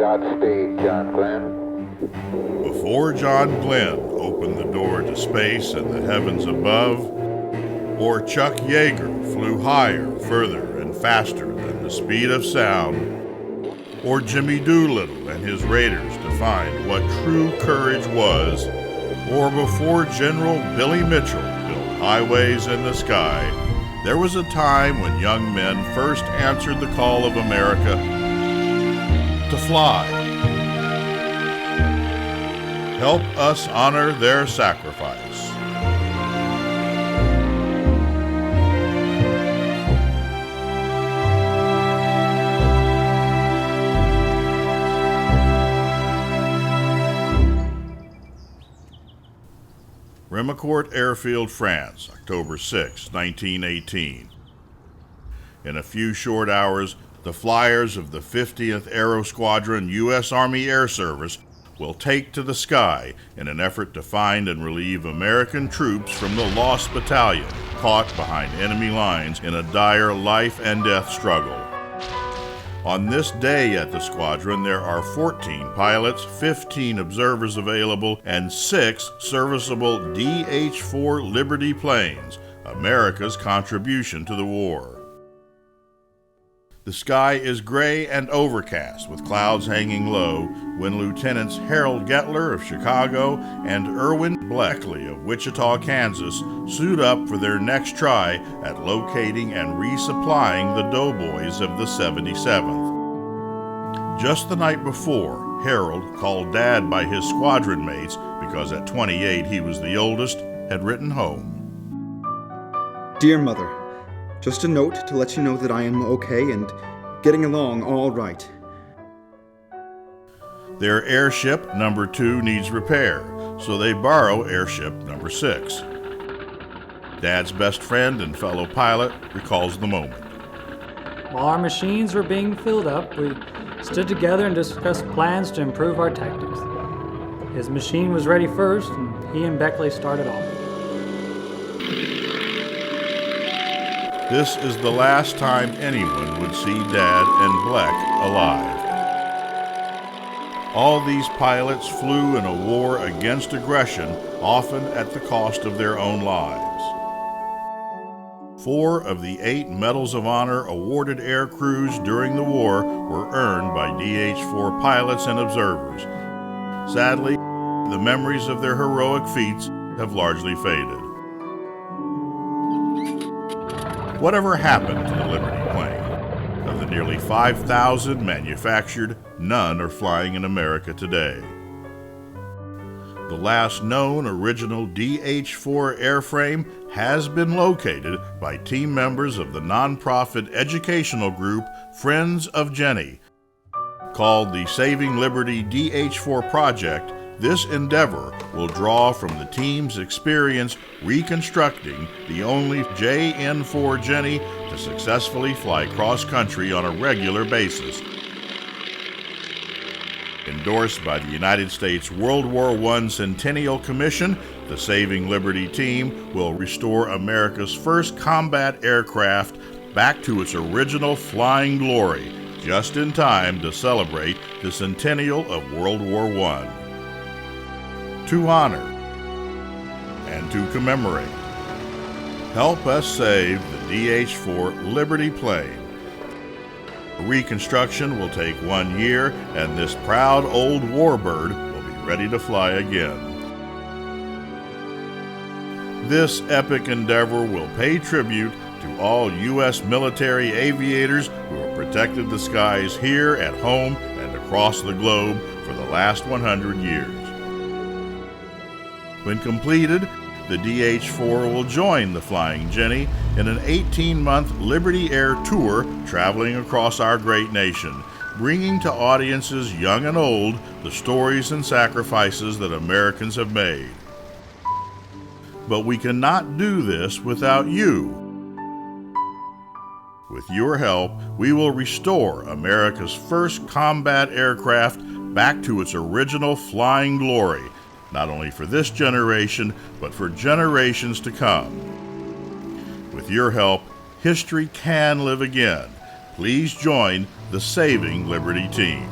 Godspeed, John Glenn. Before John Glenn opened the door to space and the heavens above, or Chuck Yeager flew higher, further, and faster than the speed of sound, or Jimmy Doolittle and his raiders defined what true courage was, or before General Billy Mitchell built highways in the sky, there was a time when young men first answered the call of America to fly. Help us honor their sacrifice. Remicourt Airfield, France, October 6, 1918. In a few short hours, the flyers of the 50th Aero Squadron U.S. Army Air Service will take to the sky in an effort to find and relieve American troops from the Lost Battalion, caught behind enemy lines in a dire life-and-death struggle. On this day at the squadron, there are 14 pilots, 15 observers available, and 6 serviceable DH4 Liberty planes, America's contribution to the war. The sky is gray and overcast, with clouds hanging low, when Lieutenants Harold Gettler of Chicago and Irwin Bleckley of Wichita, Kansas, suit up for their next try at locating and resupplying the doughboys of the 77th. Just the night before, Harold, called Dad by his squadron mates because at 28 he was the oldest, had written home. Dear Mother, just a note to let you know that I am okay and getting along all right. Their airship number 2 needs repair, so they borrow airship number 6. Dad's best friend and fellow pilot recalls the moment. While our machines were being filled up, we stood together and discussed plans to improve our tactics. His machine was ready first, and he and Beckley started off. This is the last time anyone would see Dad and Bleck alive. All these pilots flew in a war against aggression, often at the cost of their own lives. 4 of the 8 Medals of Honor awarded air crews during the war were earned by DH4 pilots and observers. Sadly, the memories of their heroic feats have largely faded. Whatever happened to the Liberty plane? Of the nearly 5,000 manufactured, none are flying in America today. The last known original DH4 airframe has been located by team members of the nonprofit educational group Friends of Jenny. Called the Saving Liberty DH4 Project, this endeavor will draw from the team's experience reconstructing the only JN4 Jenny to successfully fly cross-country on a regular basis. Endorsed by the United States World War I Centennial Commission, the Saving Liberty team will restore America's first combat aircraft back to its original flying glory, just in time to celebrate the centennial of World War I. To honor and to commemorate, help us save the DH4 Liberty plane. Reconstruction will take 1 year, and this proud old warbird will be ready to fly again. This epic endeavor will pay tribute to all U.S. military aviators who have protected the skies here at home and across the globe for the last 100 years. When completed, the DH4 will join the Flying Jenny in an 18-month Liberty Air tour traveling across our great nation, bringing to audiences young and old the stories and sacrifices that Americans have made. But we cannot do this without you. With your help, we will restore America's first combat aircraft back to its original flying glory, not only for this generation, but for generations to come. With your help, history can live again. Please join the Saving Liberty team.